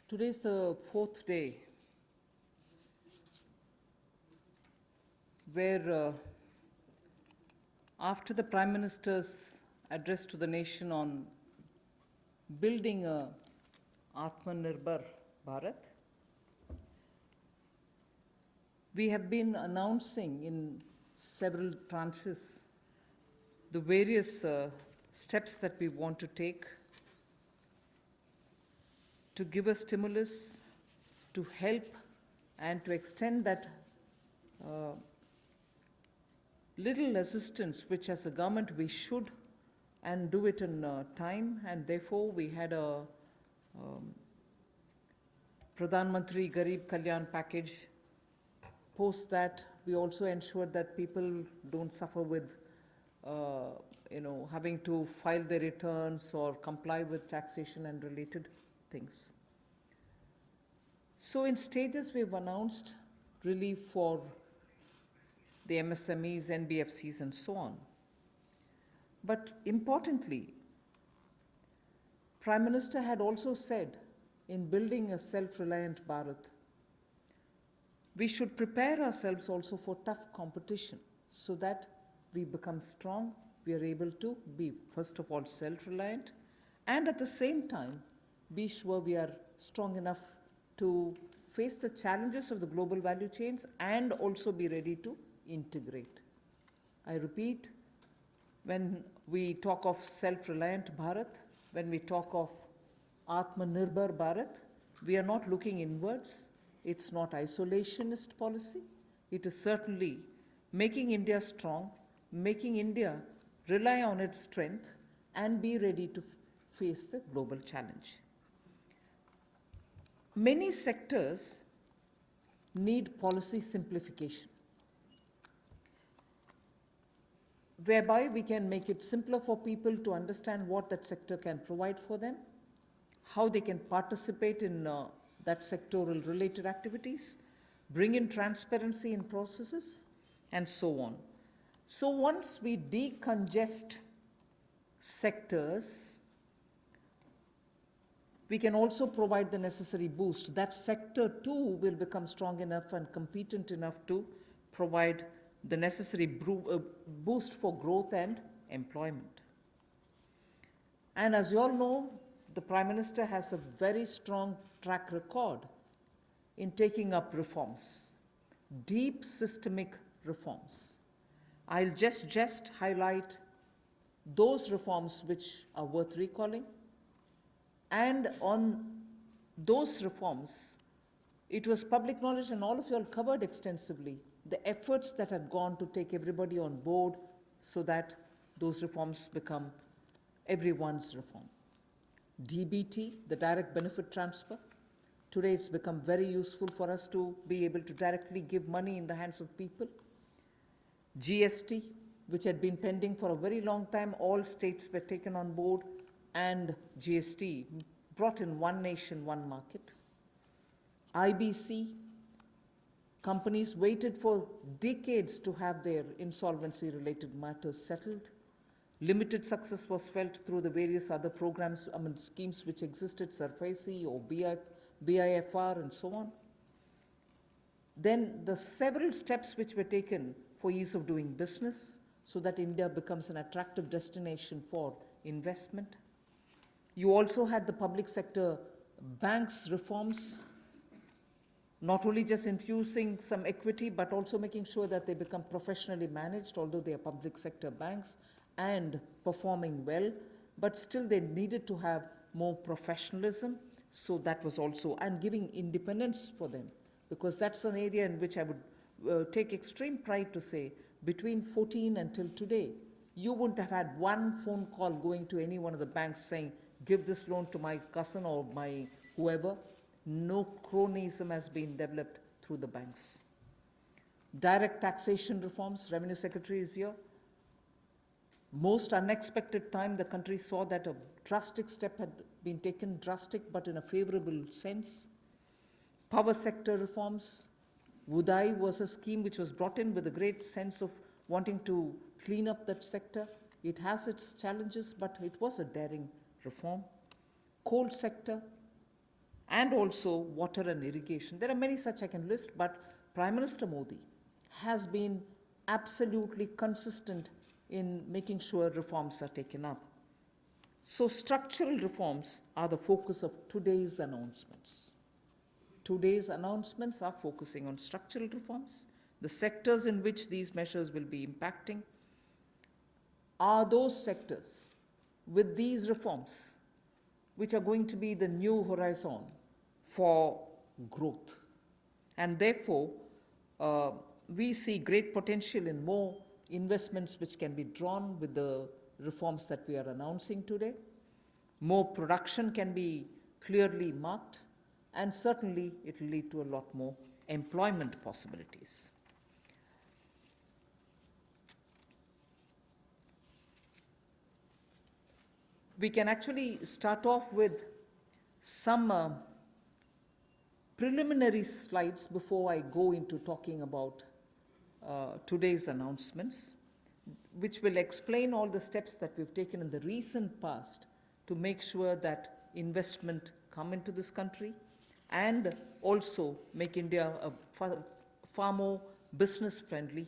Today is the fourth day where, after the Prime Minister's address to the nation on building a Atmanirbhar Bharat, we have been announcing in several tranches the various steps that we want to take to give a stimulus, to help and to extend that little assistance which as a government we should and do it in time, and therefore we had a Pradhan Mantri Garib Kalyan package. Post that, we also ensured that people don't suffer with having to file their returns or comply with taxation and related things. So in stages we've announced relief for the MSMEs, NBFCs and so on. But importantly, Prime Minister had also said in building a self-reliant Bharat, we should prepare ourselves also for tough competition so that we become strong, we are able to be first of all self-reliant and at the same time be sure we are strong enough to face the challenges of the global value chains and also be ready to integrate. I repeat, when we talk of self-reliant Bharat, when we talk of Atmanirbhar Bharat, we are not looking inwards. It's not isolationist policy. It is certainly making India strong, making India rely on its strength and be ready to face the global challenge. Many sectors need policy simplification, whereby we can make it simpler for people to understand what that sector can provide for them, how they can participate in that sectoral related activities, bring in transparency in processes, and so on. So once we decongest sectors, we can also provide the necessary boost. That sector too will become strong enough and competent enough to provide the necessary boost for growth and employment. And as you all know, the Prime Minister has a very strong track record in taking up reforms, deep systemic reforms. I'll just highlight those reforms which are worth recalling. And on those reforms, it was public knowledge and all of you all covered extensively the efforts that had gone to take everybody on board so that those reforms become everyone's reform. DBT, the direct benefit transfer. Today it's become very useful for us to be able to directly give money in the hands of people. GST, which had been pending for a very long time, all states were taken on board and GST brought in one nation, one market. IBC, companies waited for decades to have their insolvency related matters settled. Limited success was felt through the various other programs, schemes which existed, SARFAESI or BIFR and so on. Then the several steps which were taken for ease of doing business so that India becomes an attractive destination for investment. You also had the public sector banks reforms, not only just infusing some equity, but also making sure that they become professionally managed, although they are public sector banks, and performing well, but still they needed to have more professionalism, so that was also, and giving independence for them, because that's an area in which I would take extreme pride to say, between 14 until today, you wouldn't have had one phone call going to any one of the banks saying, give this loan to my cousin or my whoever. No cronyism has been developed through the banks. Direct taxation reforms, Revenue Secretary is here. Most unexpected time, the country saw that a drastic step had been taken, drastic but in a favorable sense. Power sector reforms. Udai was a scheme which was brought in with a great sense of wanting to clean up that sector. It has its challenges, but it was a daring reform. Coal sector, and also water and irrigation. There are many such I can list, but Prime Minister Modi has been absolutely consistent in making sure reforms are taken up. So structural reforms are the focus of today's announcements. Today's announcements are focusing on structural reforms. The sectors in which these measures will be impacting are those sectors with these reforms which are going to be the new horizon for growth. And therefore, we see great potential in more investments which can be drawn with the reforms that we are announcing today. More production can be clearly marked, and certainly it will lead to a lot more employment possibilities. We can actually start off with some preliminary slides before I go into talking about today's announcements, which will explain all the steps that we've taken in the recent past to make sure that investment come into this country and also make India a far more business-friendly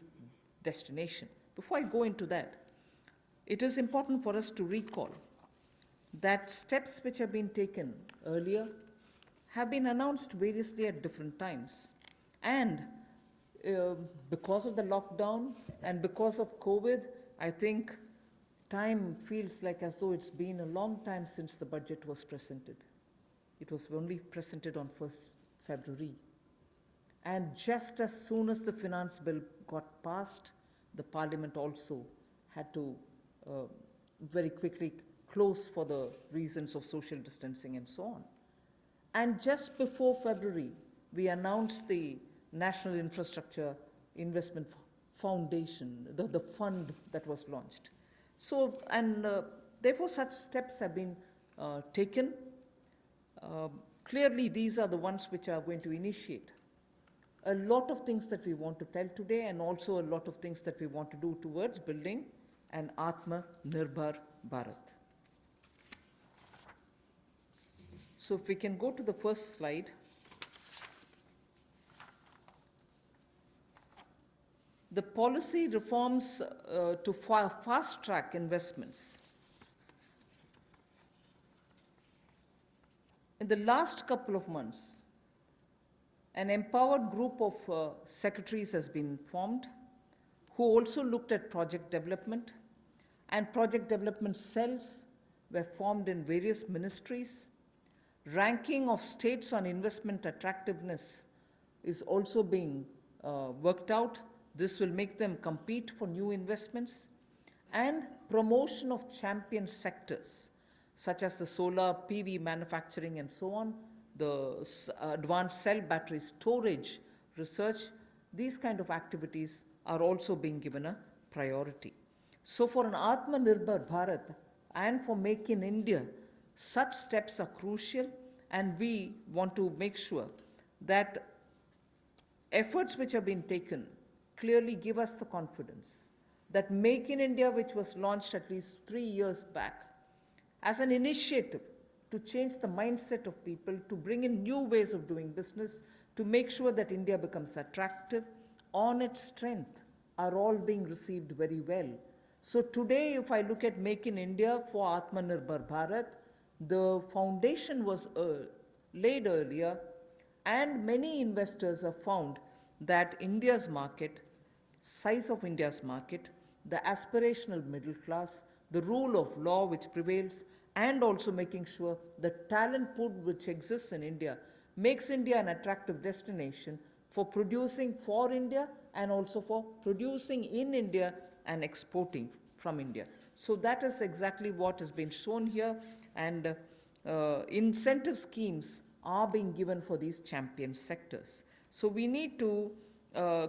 destination. Before I go into that, it is important for us to recall that steps which have been taken earlier have been announced variously at different times. And because of the lockdown and because of COVID, I think time feels like as though it's been a long time since the budget was presented. It was only presented on 1st February. And just as soon as the finance bill got passed, the parliament also had to very quickly close for the reasons of social distancing and so on. And just before February, we announced the National Infrastructure Investment Foundation, the fund that was launched. So, and therefore such steps have been taken. Clearly, these are the ones which are going to initiate a lot of things that we want to tell today, and also a lot of things that we want to do towards building an Atma-Nirbhar Bharat. So if we can go to the first slide. The policy reforms to fast-track investments. In the last couple of months, an empowered group of secretaries has been formed who also looked at project development, and project development cells were formed in various ministries. Ranking of states on investment attractiveness is also being worked out. This will make them compete for new investments, and promotion of champion sectors such as the solar PV manufacturing and so on, the advanced cell battery storage research. These kind of activities are also being given a priority. So for an Atmanirbhar Bharat and for Make in India, such steps are crucial, and we want to make sure that efforts which have been taken clearly give us the confidence that Make in India, which was launched at least 3 years back as an initiative to change the mindset of people, to bring in new ways of doing business, to make sure that India becomes attractive on its strength, are all being received very well. So today, if I look at Make in India for Atmanirbhar Bharat, the foundation was laid earlier, and many investors have found that India's market, size of India's market, the aspirational middle class, the rule of law which prevails, and also making sure the talent pool which exists in India makes India an attractive destination for producing for India and also for producing in India and exporting from India. So that is exactly what has been shown here, and incentive schemes are being given for these champion sectors. So we need to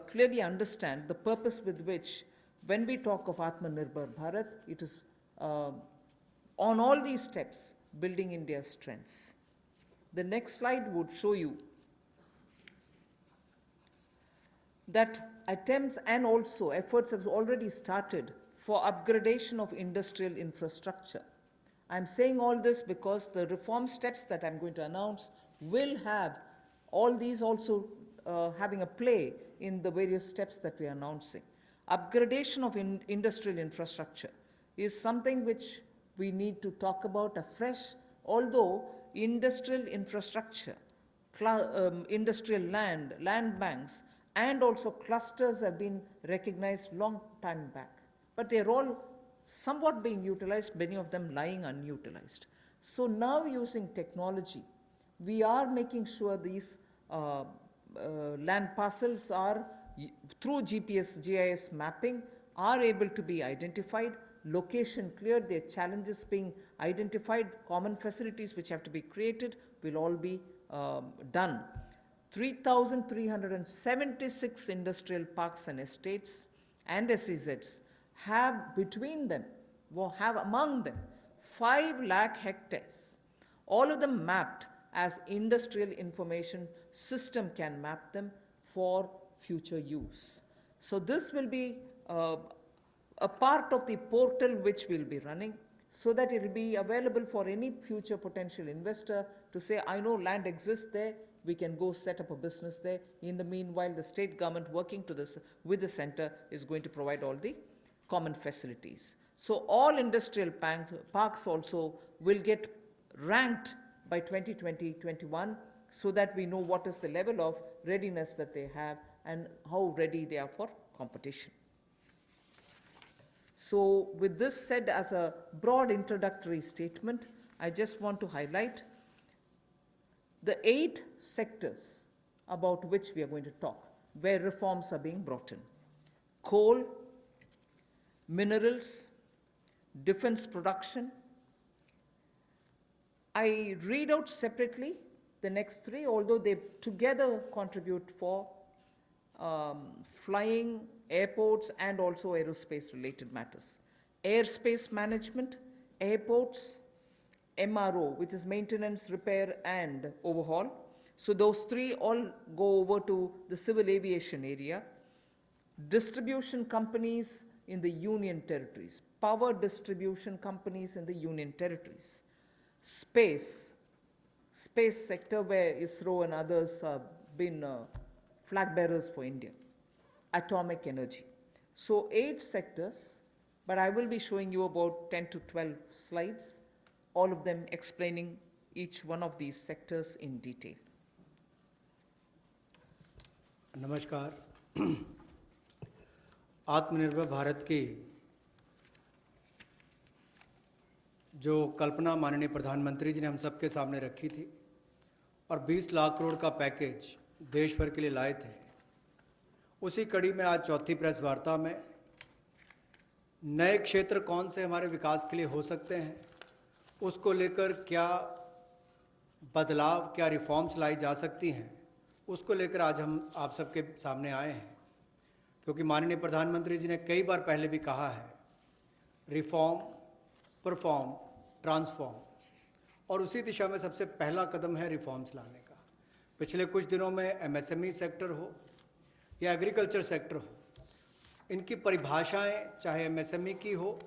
clearly understand the purpose with which, when we talk of Atmanirbhar Bharat, it is on all these steps building India's strengths. The next slide would show you that attempts and also efforts have already started for upgradation of industrial infrastructure. I'm saying all this because the reform steps that I'm going to announce will have all these also having a play in the various steps that we are announcing. Upgradation of industrial infrastructure is something which we need to talk about afresh, although industrial infrastructure, industrial land banks, and also clusters have been recognized long time back. But they're all somewhat being utilized, many of them lying unutilized. So now using technology, we are making sure these land parcels are, through GPS, GIS mapping, are able to be identified, location cleared, their challenges being identified, common facilities which have to be created will all be done. 3,376 industrial parks and estates and SEZs have between them, have among them 5 lakh hectares, all of them mapped as industrial information system can map them for future use. So this will be a part of the portal which we'll be running, so that it will be available for any future potential investor to say, I know land exists there, we can go set up a business there. In the meanwhile, the state government working with the center is going to provide all the common facilities. So all industrial parks also will get ranked by 2020-21, so that we know what is the level of readiness that they have and how ready they are for competition. So with this said as a broad introductory statement, I just want to highlight the 8 sectors about which we are going to talk, where reforms are being brought in: coal, minerals, defense production. I read out separately the next 3, although they together contribute for flying, airports, and also aerospace related matters. Airspace management, airports, MRO, which is maintenance, repair, and overhaul. So those 3 all go over to the civil aviation area. Distribution companies in the union territories, power distribution companies in the union territories. Space sector, where ISRO and others have been flag bearers for India. Atomic energy. So 8 sectors, but I will be showing you about 10 to 12 slides, all of them explaining each one of these sectors in detail. नमस्कार। आत्मनिर्भर भारत की जो कल्पना माननीय प्रधानमंत्री जी ने हम सबके सामने रखी थी और 20 लाख करोड़ का पैकेज देश भर के लिए लाए थे, उसी कड़ी में आज चौथी प्रेस वार्ता में नए क्षेत्र कौन से हमारे विकास के लिए हो सकते हैं, उसको लेकर क्या बदलाव, क्या रिफॉर्म्स लाई जा सकती हैं, उसको लेकर आज हम आप सबके सामने आए हैं। क्योंकि माननीय प्रधानमंत्री जी ने कई बार पहले भी कहा है, रिफॉर्म, परफॉर्म, ट्रांसफॉर्म, और उसी दिशा में सबसे पहला कदम है रिफॉर्म्स लाने का। पिछले कुछ दिनों में एमएसएमई सेक्टर हो या एग्रीकल्चर सेक्टर हो, इनकी परिभाषाएं चाहे एमएसएमई की हो,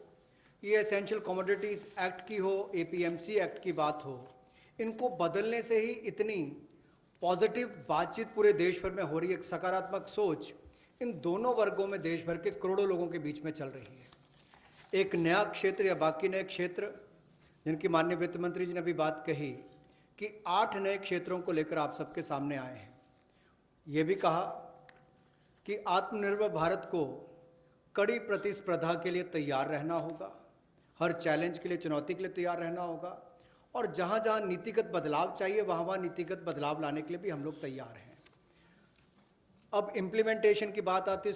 ये एसेंशियल कमोडिटीज एक्ट की हो, एपीएमसी एक्ट की बात हो, इनको बदलने से ही इतनी पॉजिटिव बातचीत पूरे देश भर में हो रही है। एक सकारात्मक सोच इन दोनों वर्गों में देश भर के करोड़ों लोगों के बीच में चल रही है। एक नया क्षेत्र या बाकी नए क्षेत्र, जिनकी माननीय वित्त मंत्री जी ने भी बात कही कि 8 नए क्षेत्रों को लेकर आप सबके सामने आए हैं। ये भी कहा कि आत्मनिर्भर भारत को कड़ी प्रतिस्पर्धा के लिए तैयार रहना होगा, हर चैलेंज के लिए, चुनौती के लिए तैयार रहना होगा, और जहां जहां नीतिगत बदलाव चाहिए वहां वहां नीतिगत बदलाव लाने के लिए भी हम लोग तैयार हैं। अब इंप्लीमेंटेशन की बात आती है,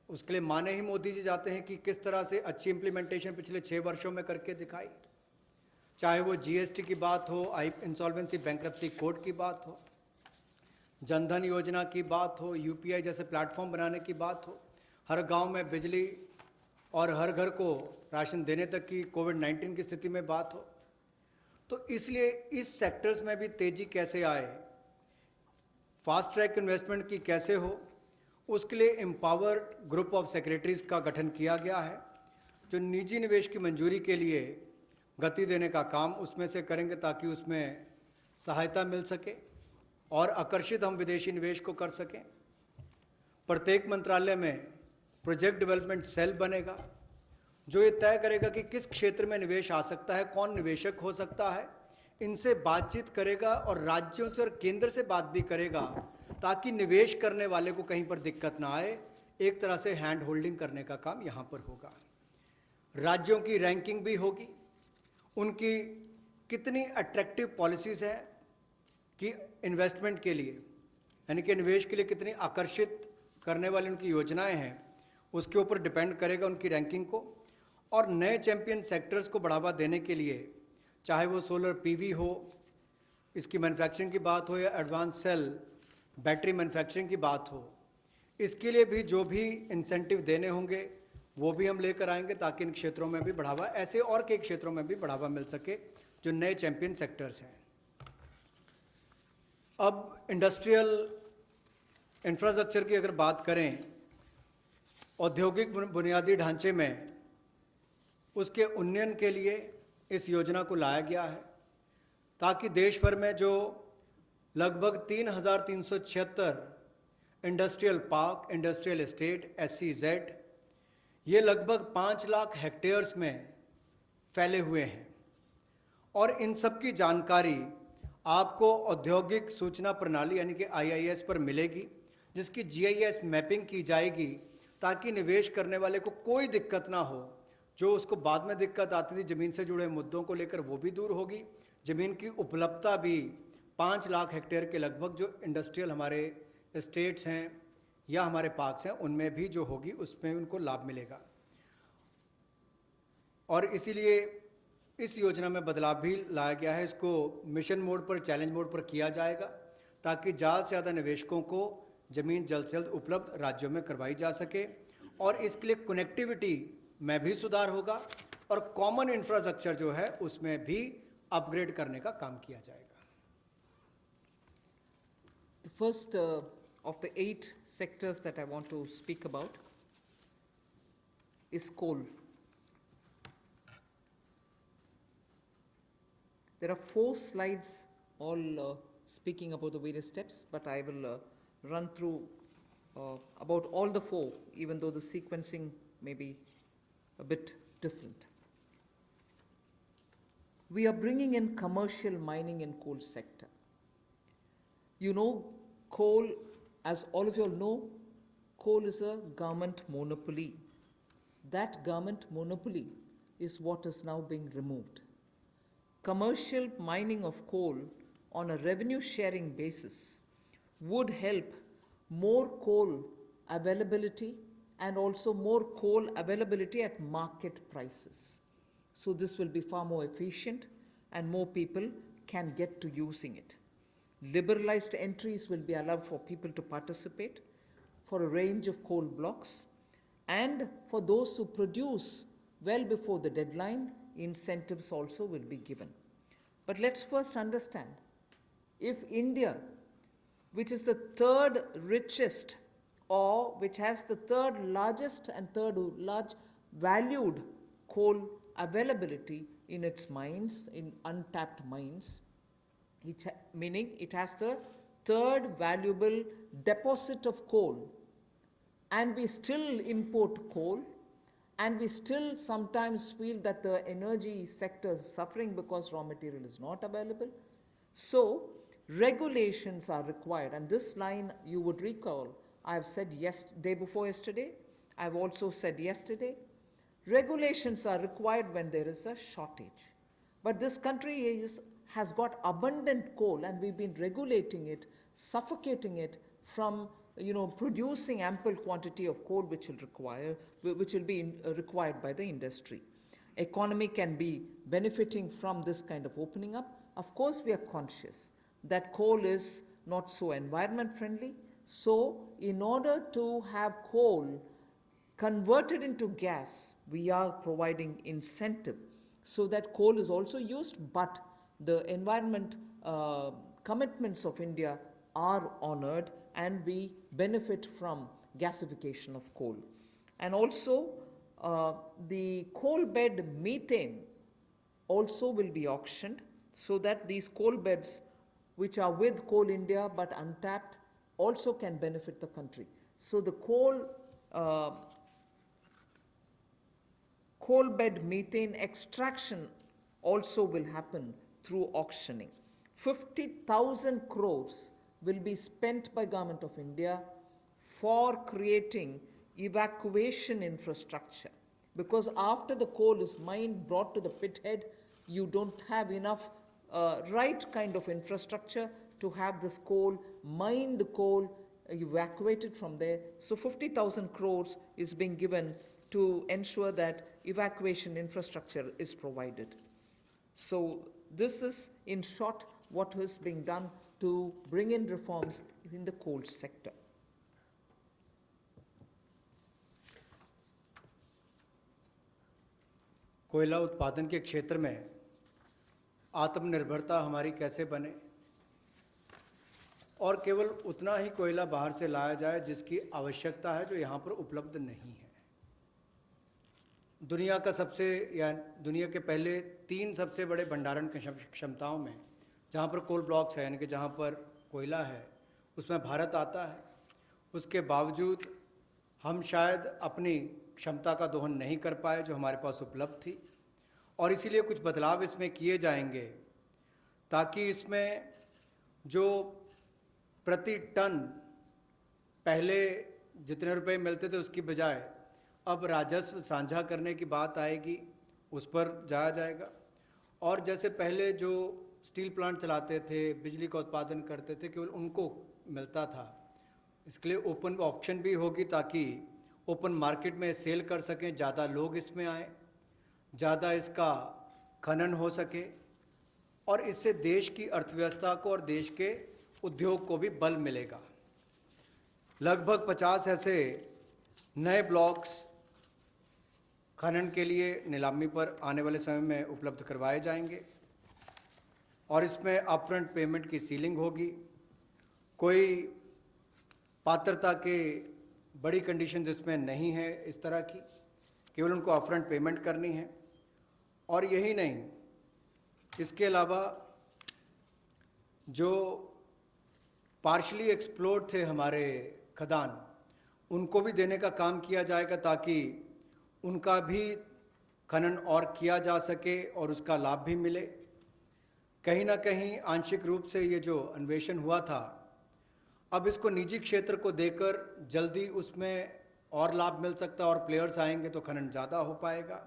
उसके लिए माने ही मोदी जी जाते हैं कि किस तरह से अच्छी इंप्लीमेंटेशन पिछले 6 वर्षों में करके दिखाई। चाहे वो जीएसटी की बात हो, इंसॉल्वेंसी बैंक्रप्सी कोड की बात हो, जनधन योजना की बात हो, यूपीआई जैसे प्लेटफॉर्म बनाने की बात हो, हर गांव में बिजली और हर घर को राशन देने तक की कोविड-19 की स्थिति में बात हो। तो इसलिए इस सेक्टर्स में भी तेजी कैसे आए, फास्ट ट्रैक इन्वेस्टमेंट की कैसे हो, उसके लिए एम्पावर्ड ग्रुप ऑफ सेक्रेटरीज का गठन किया गया है, जो निजी निवेश की मंजूरी के लिए गति देने का काम उसमें से करेंगे ताकि उसमें सहायता मिल सके और आकर्षित हम विदेशी निवेश को कर सकें। प्रत्येक मंत्रालय में प्रोजेक्ट डेवलपमेंट सेल बनेगा जो ये तय करेगा कि किस क्षेत्र में निवेश आ सकता है, कौन निवेशक हो सकता है, इनसे बातचीत करेगा और राज्यों से और केंद्र से बात भी करेगा ताकि निवेश करने वाले को कहीं पर दिक्कत ना आए। एक तरह से हैंड होल्डिंग करने का काम यहां पर होगा। राज्यों की रैंकिंग भी होगी, उनकी कितनी अट्रैक्टिव पॉलिसीज है कि इन्वेस्टमेंट के लिए, यानी कि निवेश के लिए कितनी आकर्षित करने वाली उनकी योजनाएं हैं, उसके ऊपर डिपेंड करेगा उनकी रैंकिंग को। और नए चैंपियन सेक्टर्स को बढ़ावा देने के लिए, चाहे वो सोलर पीवी हो, इसकी मैन्युफैक्चरिंग की बात हो, या एडवांस सेल बैटरी मैन्युफैक्चरिंग की बात हो, इसके लिए भी जो भी इंसेंटिव देने होंगे वो भी हम लेकर आएंगे ताकि इन क्षेत्रों में भी बढ़ावा, ऐसे और कई क्षेत्रों में भी बढ़ावा मिल सके जो नए चैंपियन सेक्टर्स हैं। अब इंडस्ट्रियल इंफ्रास्ट्रक्चर की अगर बात करें, औद्योगिक बुनियादी ढांचे में उसके उन्नयन के लिए इस योजना को लाया गया है ताकि देश भर में जो लगभग 3,376 industrial park, industrial estate, SEZ, ये लगभग 5 लाख हेक्टेयर्स में फैले हुए हैं और इन सब की जानकारी आपको औद्योगिक सूचना प्रणाली यानी कि IIS पर मिलेगी, जिसकी GIS मैपिंग की जाएगी ताकि निवेश करने वाले को कोई दिक्कत ना हो। जो उसको बाद में दिक्कत आती थी जमीन से जुड़े मुद्दों को लेकर, वो भी दूर होगी। जमीन की उपलब्धता भी 5 लाख हेक्टेयर के लगभग जो इंडस्ट्रियल हमारे स्टेट्स हैं या हमारे पार्क्स हैं उनमें भी जो होगी, उसमें उनको लाभ मिलेगा। और इसीलिए इस योजना में बदलाव भी लाया गया है। इसको मिशन मोड पर, चैलेंज मोड पर किया जाएगा ताकि ज़्यादा से ज़्यादा निवेशकों को जमीन जल्द से जल्द उपलब्ध राज्यों में करवाई जा सके और इसके लिए कनेक्टिविटी में भी सुधार होगा और कॉमन इंफ्रास्ट्रक्चर जो है उसमें भी अपग्रेड करने का काम किया जाएगा। The first of the 8 sectors that I want to speak about is coal. There are 4 slides all speaking about the various steps, but I will run through about all the 4, even though the sequencing may be a bit different. We are bringing in commercial mining in coal sector. You know, coal, as all of you all know, coal is a government monopoly. That government monopoly is what is now being removed. Commercial mining of coal on a revenue sharing basis would help more coal availability and also more coal availability at market prices. So this will be far more efficient and more people can get to using it. Liberalized entries will be allowed for people to participate for a range of coal blocks, and for those who produce well before the deadline, incentives also will be given. But let's first understand, if India, which is the 3rd richest or which has the 3rd largest and 3rd large valued coal availability in its mines, in untapped mines, meaning it has the 3rd valuable deposit of coal, and we still import coal, and we still sometimes feel that the energy sector is suffering because raw material is not available. So regulations are required, and this line you would recall I have said day before yesterday, I have also said yesterday, regulations are required when there is a shortage. But this country has got abundant coal, and we've been regulating it, suffocating it from producing ample quantity of coal which will be required by the industry. Economy can be benefiting from this kind of opening up. Of course, we are conscious that coal is not so environment friendly. So in order to have coal converted into gas, we are providing incentive so that coal is also used, but the environment commitments of India are honored and we benefit from gasification of coal. And also the coal bed methane also will be auctioned, so that these coal beds which are with Coal India but untapped also can benefit the country. So the uh, coal bed methane extraction also will happen through auctioning. 50,000 crores will be spent by Government of India for creating evacuation infrastructure, because after the coal is mined, brought to the pit head, you don't have enough right kind of infrastructure to have this coal, mined coal, evacuated from there. So 50,000 crores is being given to ensure that evacuation infrastructure is provided. So this is, in short, what is being done to bring in reforms in the coal sector. कोयला उत्पादन के क्षेत्र में आत्मनिर्भरता हमारी कैसे बने और केवल उतना ही कोयला बाहर से लाया जाए जिसकी आवश्यकता है, जो यहां पर उपलब्ध नहीं है। दुनिया का दुनिया के पहले 3 सबसे बड़े भंडारण क्षमताओं में जहां पर कोल ब्लॉक्स है, यानी कि जहां पर कोयला है, उसमें भारत आता है। उसके बावजूद हम शायद अपनी क्षमता का दोहन नहीं कर पाए जो हमारे पास उपलब्ध थी, और इसीलिए कुछ बदलाव इसमें किए जाएंगे ताकि इसमें जो प्रति टन पहले जितने रुपए मिलते थे उसकी बजाय अब राजस्व साझा करने की बात आएगी, उस पर जाया जाएगा। और जैसे पहले जो स्टील प्लांट चलाते थे, बिजली का उत्पादन करते थे, केवल उनको मिलता था, इसके लिए ओपन ऑक्शन भी होगी ताकि ओपन मार्केट में सेल कर सकें, ज़्यादा लोग इसमें आए, ज़्यादा इसका खनन हो सके, और इससे देश की अर्थव्यवस्था को और देश के उद्योग को भी बल मिलेगा। लगभग 50 ऐसे नए ब्लॉक्स खनन के लिए नीलामी पर आने वाले समय में उपलब्ध करवाए जाएंगे, और इसमें अपफ्रंट पेमेंट की सीलिंग होगी। कोई पात्रता के बड़ी कंडीशन इसमें नहीं है इस तरह की, केवल उनको अपफ्रंट पेमेंट करनी है। और यही नहीं, इसके अलावा जो पार्शली एक्सप्लोर्ड थे हमारे खदान, उनको भी देने का काम किया जाएगा ताकि उनका भी खनन और किया जा सके और उसका लाभ भी मिले। कहीं ना कहीं आंशिक रूप से ये जो अन्वेषण हुआ था, अब इसको निजी क्षेत्र को देकर जल्दी उसमें और लाभ मिल सकता है, और प्लेयर्स आएंगे तो खनन ज़्यादा हो पाएगा।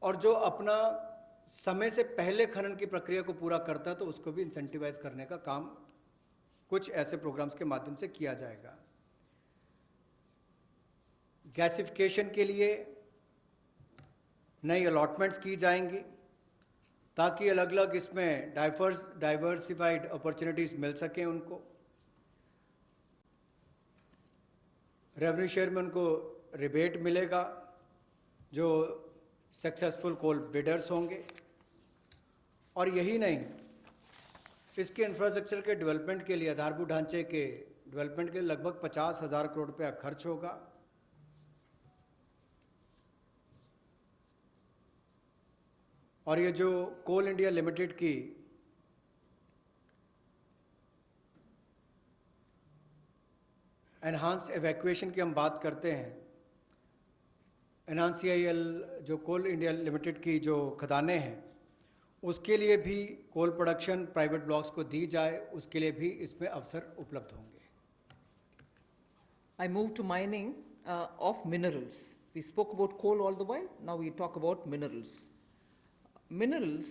और जो अपना समय से पहले खनन की प्रक्रिया को पूरा करता है तो उसको भी इंसेंटिवाइज करने का काम कुछ ऐसे प्रोग्राम्स के माध्यम से किया जाएगा। गैसिफिकेशन के लिए नई अलॉटमेंट्स की जाएंगी ताकि अलग अलग इसमें डाइवर्सिफाइड अपॉर्चुनिटीज मिल सकें उनको। रेवेन्यू शेयर में उनको रिबेट मिलेगा जो सक्सेसफुल कोल बिडर्स होंगे। और यही नहीं, इसके इंफ्रास्ट्रक्चर के डेवलपमेंट के लिए, आधारभूत ढांचे के डेवलपमेंट के लिए लगभग 50,000 करोड़ रुपया खर्च होगा। और ये जो कोल इंडिया लिमिटेड की एनहांस्ड एवैक्यूएशन की हम बात करते हैं, एनहांस-CIL जो कोल इंडिया लिमिटेड की जो खदानें हैं, उसके लिए भी कोल प्रोडक्शन प्राइवेट ब्लॉक्स को दी जाए, उसके लिए भी इसमें अवसर उपलब्ध होंगे। I move to mining of minerals. We spoke about coal all the while, now we talk about minerals. Minerals,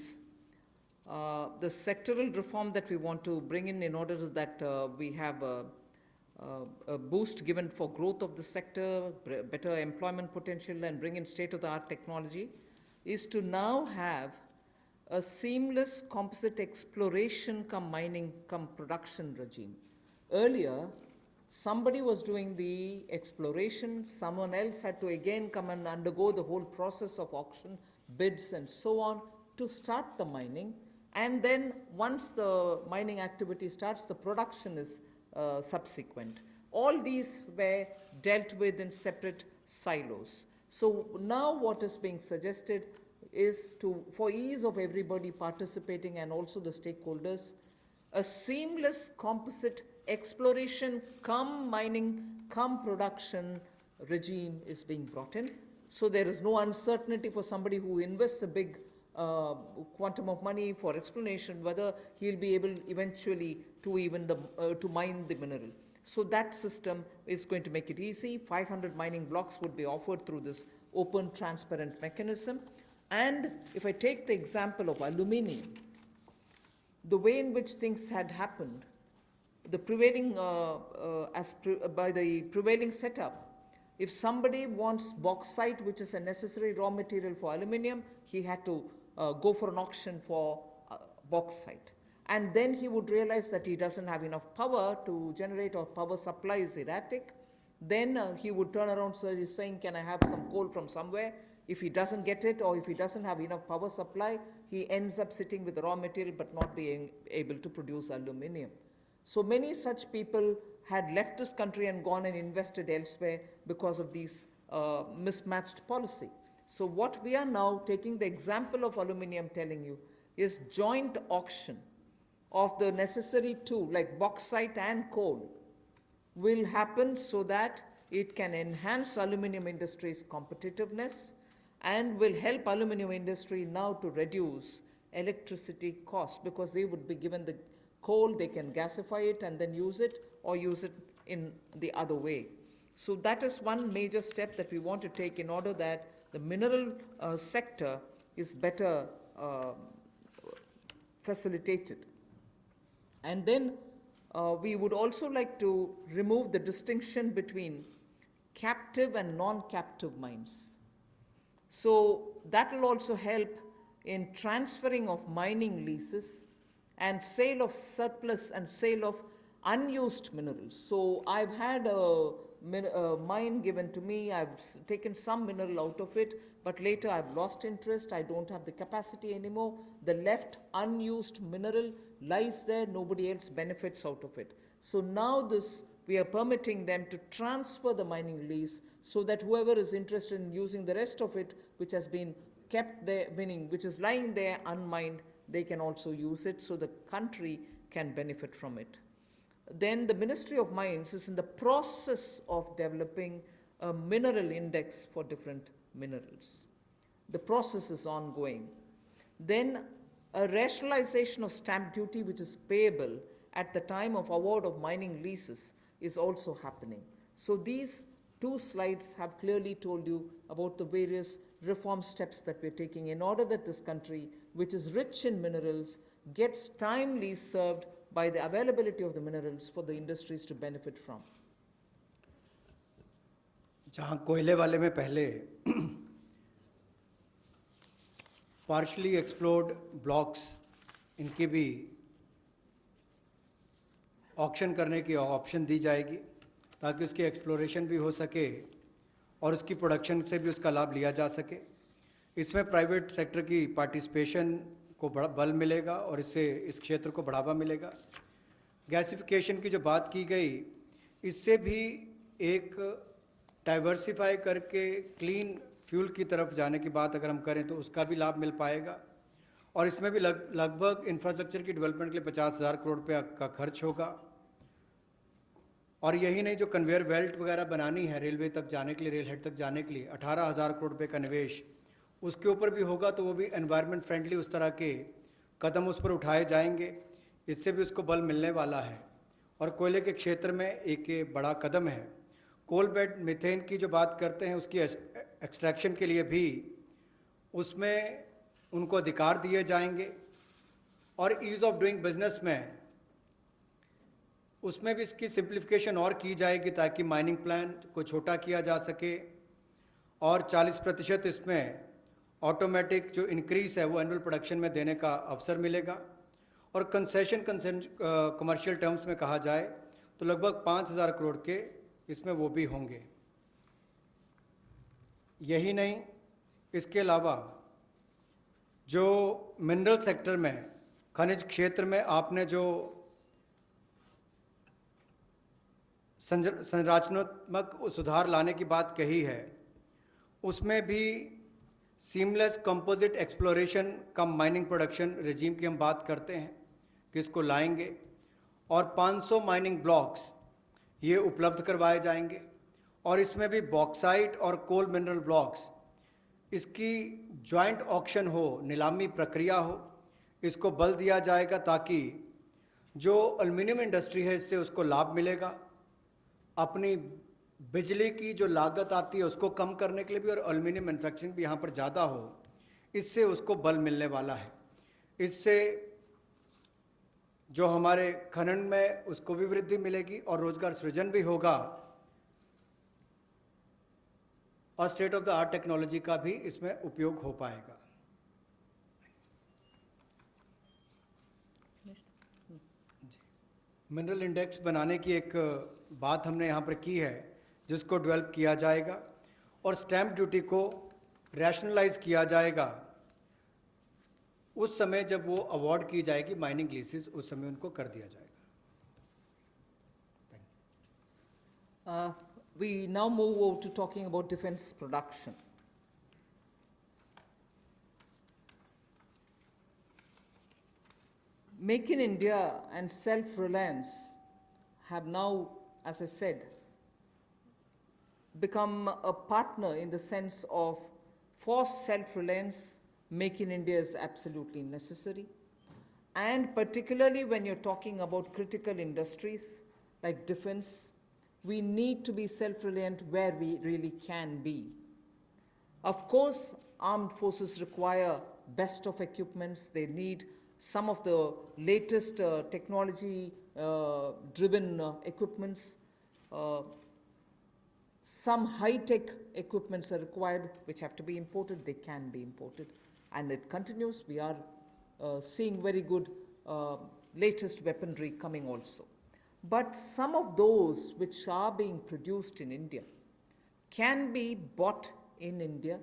the sectoral reform that we want to bring in order that we have a boost given for growth of the sector, better employment potential, and bring in state-of-the-art technology, is to now have a seamless composite exploration cum mining cum production regime. Earlier, somebody was doing the exploration, someone else had to again come and undergo the whole process of auction, bids and so on to start the mining, and then once the mining activity starts, the production is subsequent. All these were dealt with in separate silos. So now what is being suggested is to, for ease of everybody participating and also the stakeholders, a seamless composite exploration cum mining cum production regime is being brought in. So there is no uncertainty for somebody who invests a big quantum of money for exploration whether he'll be able eventually to to mine the mineral. So that system is going to make it easy. 500 mining blocks would be offered through this open, transparent mechanism. And if I take the example of aluminium, the way in which things had happened, the prevailing, by the prevailing setup, if somebody wants bauxite, which is a necessary raw material for aluminium, he had to go for an auction for bauxite. And then he would realize that he doesn't have enough power to generate, or power supply is erratic. Then he would turn around saying, can I have some coal from somewhere? If he doesn't get it, or if he doesn't have enough power supply, he ends up sitting with the raw material but not being able to produce aluminium. So many such people had left this country and gone and invested elsewhere because of these mismatched policy. So what we are now taking the example of aluminium telling you is joint auction of the necessary two, like bauxite and coal, will happen so that it can enhance aluminium industry's competitiveness and will help aluminium industry now to reduce electricity costs, because they would be given the coal, they can gasify it and then use it, or use it in the other way. So that is one major step that we want to take in order that the mineral sector is better facilitated. And then we would also like to remove the distinction between captive and non-captive mines. So that will also help in transferring of mining leases and sale of surplus and sale of unused minerals. So I've had a mine given to me, I've taken some mineral out of it, but later I've lost interest, I don't have the capacity anymore. The left unused mineral lies there, nobody else benefits out of it. So now this, we are permitting them to transfer the mining lease so that whoever is interested in using the rest of it, which has been kept there, meaning which is lying there unmined, they can also use it, so the country can benefit from it. Then the Ministry of Mines is in the process of developing a mineral index for different minerals. The process is ongoing. Then a rationalization of stamp duty, which is payable at the time of award of mining leases, is also happening. So these two slides have clearly told you about the various reform steps that we're taking in order that this country, which is rich in minerals, gets timely served by the availability of the minerals for the industries to benefit from. जहां कोयले वाले में पहले partially explored blocks, इनकी भी auction करने की option दी जाएगी ताकि उसकी एक्सप्लोरेशन भी हो सके और उसकी प्रोडक्शन से भी उसका लाभ लिया जा सके। इसमें प्राइवेट सेक्टर की पार्टिसिपेशन को बल मिलेगा और इससे इस क्षेत्र को बढ़ावा मिलेगा। गैसिफिकेशन की जो बात की गई, इससे भी एक डाइवर्सिफाई करके क्लीन फ्यूल की तरफ जाने की बात अगर हम करें तो उसका भी लाभ मिल पाएगा। और इसमें भी लगभग इंफ्रास्ट्रक्चर की डेवलपमेंट के लिए 50,000 करोड़ रुपये का खर्च होगा। और यही नहीं, जो कन्वेयर बेल्ट वगैरह बनानी है रेलवे तक जाने के लिए, रेल हेड तक जाने के लिए 18,000 करोड़ रुपये का निवेश उसके ऊपर भी होगा, तो वो भी एनवायरनमेंट फ्रेंडली उस तरह के कदम उस पर उठाए जाएंगे, इससे भी उसको बल मिलने वाला है। और कोयले के क्षेत्र में एक बड़ा कदम है। कोल बेड मीथेन की जो बात करते हैं, उसकी एक्सट्रैक्शन के लिए भी उसमें उनको अधिकार दिए जाएंगे। और ईज ऑफ डूइंग बिजनेस में उसमें भी इसकी सिंप्लीफिकेशन और की जाएगी ताकि माइनिंग प्लान को छोटा किया जा सके और 40% इसमें ऑटोमेटिक जो इंक्रीज है वो एनुअल प्रोडक्शन में देने का अवसर मिलेगा। और कंसेशन कमर्शियल टर्म्स में कहा जाए तो लगभग 5,000 करोड़ के इसमें वो भी होंगे। यही नहीं, इसके अलावा जो मिनरल सेक्टर में, खनिज क्षेत्र में आपने जो संरचनात्मक सुधार लाने की बात कही है, उसमें भी seamless composite exploration cum mining production regime की हम बात करते हैं कि इसको लाएंगे और 500 माइनिंग ब्लॉक्स ये उपलब्ध करवाए जाएंगे और इसमें भी बॉक्साइट और कोल मिनरल ब्लॉक्स इसकी ज्वाइंट ऑक्शन हो, नीलामी प्रक्रिया हो, इसको बल दिया जाएगा ताकि जो एल्युमिनियम इंडस्ट्री है इससे उसको लाभ मिलेगा, अपनी बिजली की जो लागत आती है उसको कम करने के लिए भी और एल्युमिनियम मैन्युफैक्चरिंग भी यहां पर ज़्यादा हो, इससे उसको बल मिलने वाला है। इससे जो हमारे खनन में उसको भी वृद्धि मिलेगी और रोजगार सृजन भी होगा और state of the art technology का भी इसमें उपयोग हो पाएगा। मिनरल इंडेक्स बनाने की एक बात हमने यहां पर की है जिसको डेवलप किया जाएगा और स्टैंप ड्यूटी को रैशनलाइज किया जाएगा उस समय जब वो अवार्ड की जाएगी माइनिंग लीसेस, उस समय उनको कर दिया जाएगा। We now move over to talking about defense production. Make in India and self-reliance have now, as I said, become a partner in the sense of for self-reliance, Make in India is absolutely necessary. And particularly when you're talking about critical industries like defense, we need to be self-reliant where we really can be. Of course, armed forces require best of equipments. They need some of the latest technology driven equipments. Some high-tech equipments are required which have to be imported. They can be imported. And it continues. We are seeing very good latest weaponry coming also. But some of those which are being produced in India can be bought in India,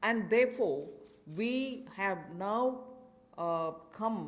and therefore we have now come